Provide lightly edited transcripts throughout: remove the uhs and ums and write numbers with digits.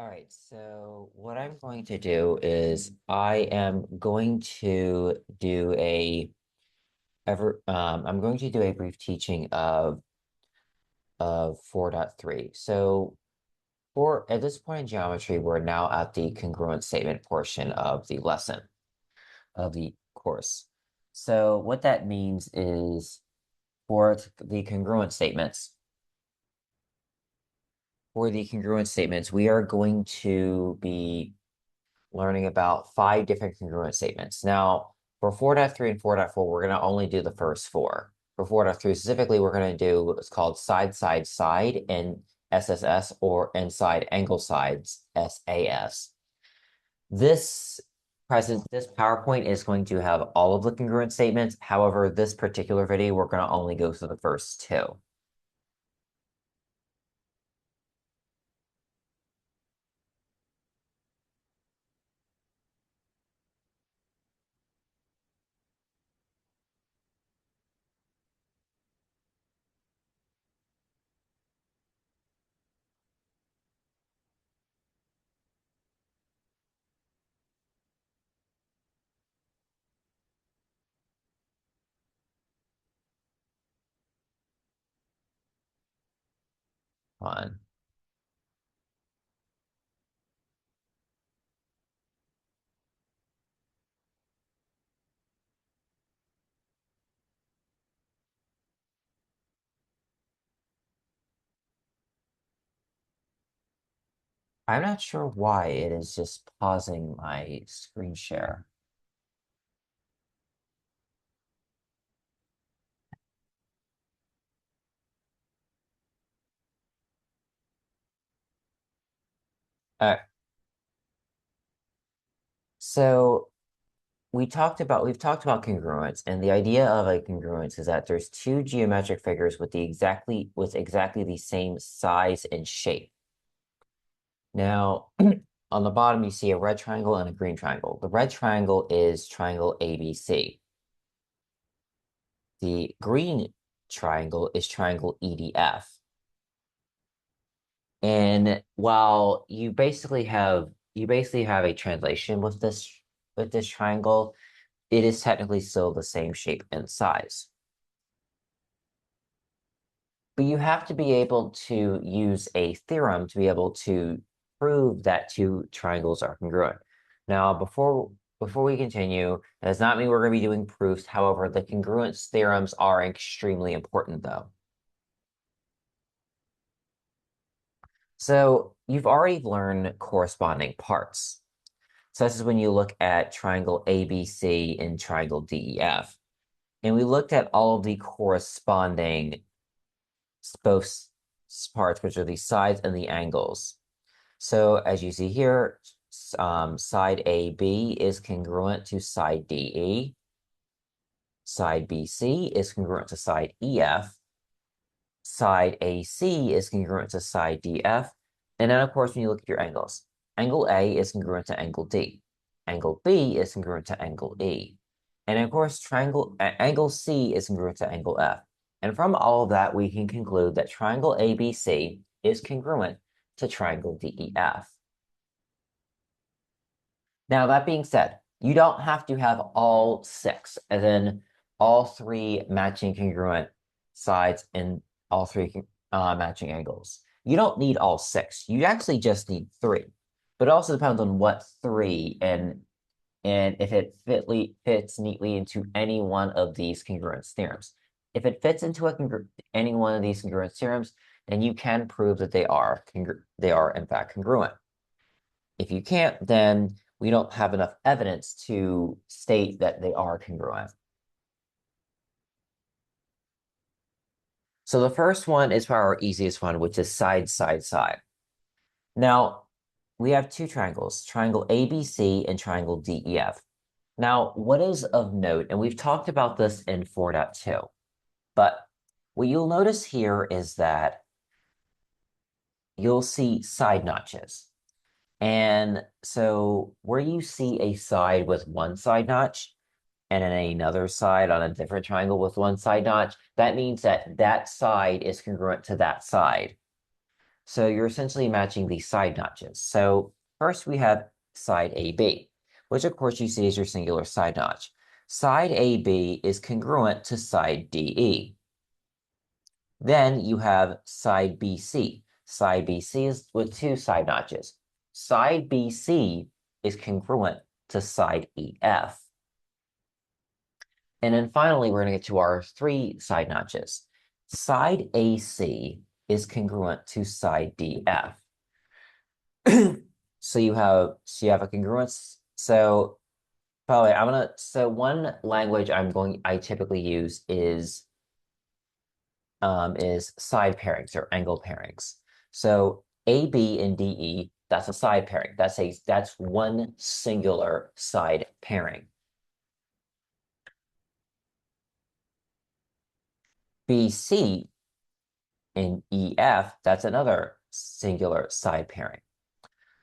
All right, so what I'm going to do is I am going to do I'm going to do a brief teaching of 4.3. So for at this point in geometry, we're now at the congruent statement portion of the lesson of the course. So what that means is the congruent statements, we are going to be learning about 5 different congruent statements. Now, for 4.3 and 4.4, we're going to only do the first 4. For 4.3 specifically, we're going to do what's called side, side, side in SSS or inside angle sides, SAS. This this PowerPoint is going to have all of the congruent statements. However, this particular video, we're going to only go through the first 2. Fun. I'm not sure why it is just pausing my screen share. Uh, so we've talked about congruence, and the idea of a congruence is that there's 2 geometric figures with exactly the same size and shape. Now, on the bottom you see a red triangle and a green triangle. The red triangle is triangle ABC. The green triangle is triangle EDF. And while you basically have a translation with this triangle, it is technically still the same shape and size. But you have to be able to use a theorem to be able to prove that 2 triangles are congruent. Now, before we continue, that does not mean we're going to be doing proofs. However, the congruence theorems are extremely important, though. So you've already learned corresponding parts. So this is when you look at triangle ABC and triangle DEF. And we looked at all of the corresponding both parts, which are the sides and the angles. So as you see here, side AB is congruent to side DE. Side BC is congruent to side EF. Side AC is congruent to side DF. And then, of course, when you look at your angles, angle A is congruent to angle D. Angle B is congruent to angle E. And of course, angle C is congruent to angle F. And from all of that, we can conclude that triangle ABC is congruent to triangle DEF. Now, that being said, you don't have to have all 6, as in all 3 matching congruent sides and all 3 matching angles. You don't need all 6. You actually just need 3. But it also depends on what 3 and if it fits neatly into any one of these congruence theorems. If it fits into any one of these congruence theorems, then you can prove that they are in fact congruent. If you can't, then we don't have enough evidence to state that they are congruent. So the first one is our easiest one, which is side, side, side. Now, we have 2 triangles, triangle ABC and triangle DEF. Now, what is of note, and we've talked about this in 4.2, but what you'll notice here is that you'll see side notches. And so where you see a side with one side notch and then another side on a different triangle with one side notch, that means that that side is congruent to that side. So you're essentially matching the side notches. So first we have side AB, which of course you see is your singular side notch. Side AB is congruent to side DE. Then you have side BC. Side BC is with two side notches. Side BC is congruent to side EF. And then finally, we're going to get to our three side notches. Side AC is congruent to side DF. So you have a congruence. So probably so one language I typically use is side pairings or angle pairings. So AB and DE, that's a side pairing. That's one singular side pairing. BC and EF, that's another singular side pairing.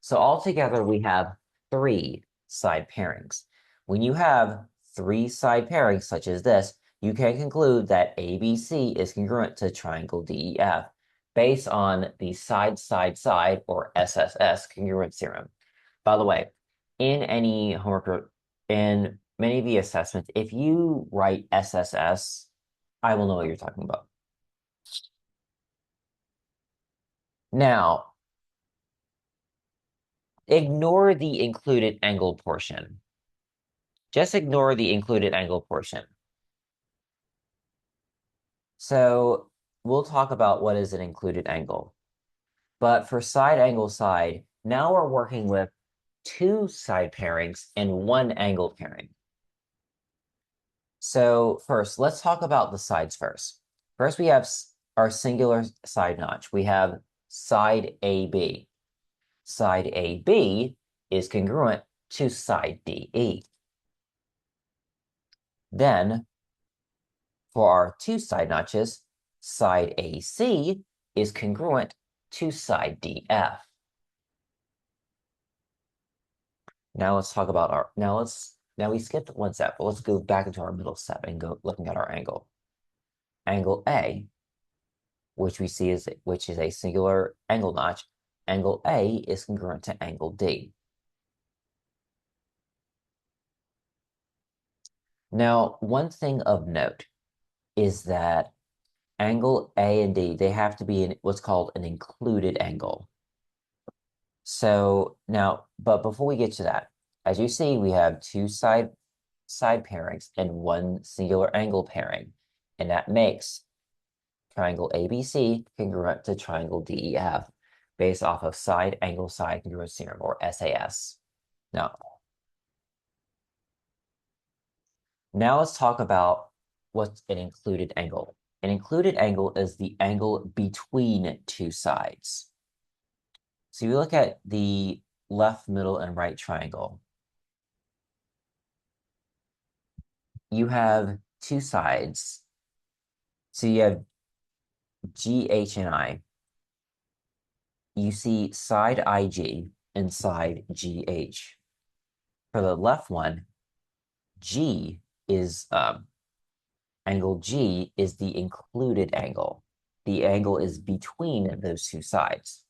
So altogether, we have three side pairings. When you have three side pairings such as this, you can conclude that ABC is congruent to triangle DEF based on the side-side-side or SSS congruence theorem. By the way, in any homework, in many of the assessments, if you write SSS, I will know what you're talking about. Now, ignore the included angle portion. Just ignore the included angle portion. So we'll talk about what is an included angle. But for side angle side, now we're working with two side pairings and one angle pairing. So first, let's talk about the sides first. First, we have our singular side notch. We have side AB. Side AB is congruent to side DE. Then, for our two side notches, side AC is congruent to side DF. Now let's talk about now we skipped one step, but let's go back into our middle step and go looking at our angle. Angle A, which is a singular angle notch, angle A is congruent to angle D. Now, one thing of note is that angle A and D, they have to be in what's called an included angle. So now, but before we get to that, as you see, we have two side pairings and one singular angle pairing, and that makes triangle ABC congruent to triangle DEF based off of side angle side congruence theorem, or SAS. Now let's talk about what's an included angle. An included angle is the angle between two sides. So you look at the left, middle, and right triangle. You have two sides. So you have GH and I. You see side IG and side GH. For the left one, angle G is the included angle. The angle is between those two sides.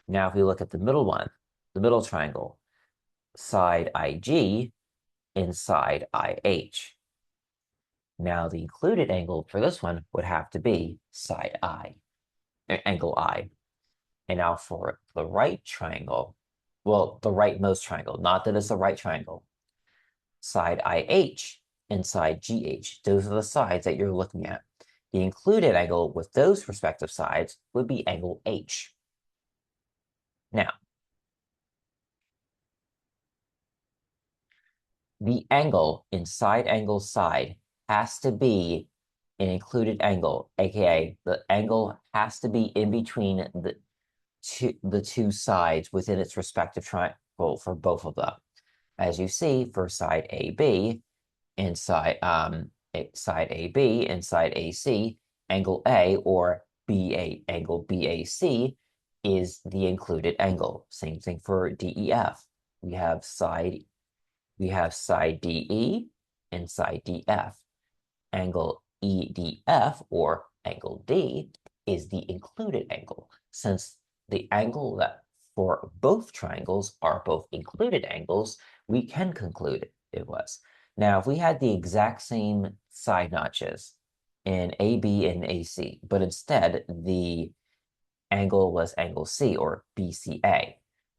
Now, if we look at the middle one, the middle triangle, side IG and side IH. Now, the included angle for this one would have to be side I, angle I. And now for the right triangle, well, the rightmost triangle, not that it's the right triangle, side IH and side GH, those are the sides that you're looking at. The included angle with those respective sides would be angle H. Now, the angle in side angle side has to be an included angle, aka the angle has to be in between the two sides within its respective triangle for both of them. As you see, for side AB and side AB and side AC, angle A or angle BAC is the included angle. Same thing for DEF. We have side DE and side DF. Angle EDF or angle D is the included angle, since the angle that for both triangles are both included angles, we can conclude it was. Now, if we had the exact same side notches in AB and AC, but instead the angle was angle C or BCA,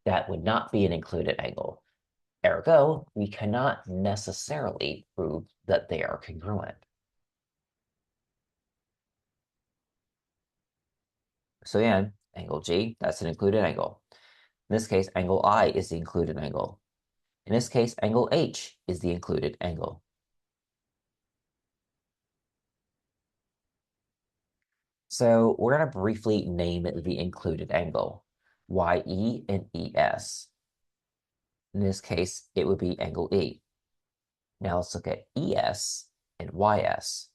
that would not be an included angle. Ergo, we cannot necessarily prove that they are congruent. So again, angle G, that's an included angle. In this case, angle I is the included angle. In this case, angle H is the included angle. So we're going to briefly name the included angle, YE and ES. In this case, it would be angle E. Now let's look at ES and YS.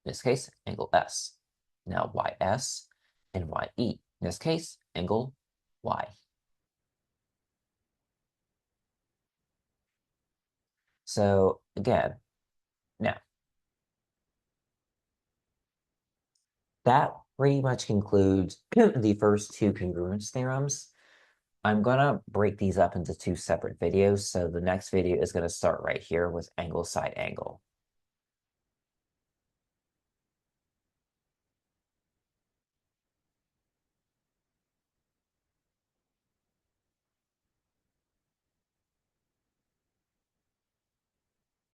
In this case, angle S. Now YS and YE. In this case, angle Y. So again, now that pretty much concludes the first two congruence theorems. I'm going to break these up into two separate videos. So the next video is going to start right here with angle side angle.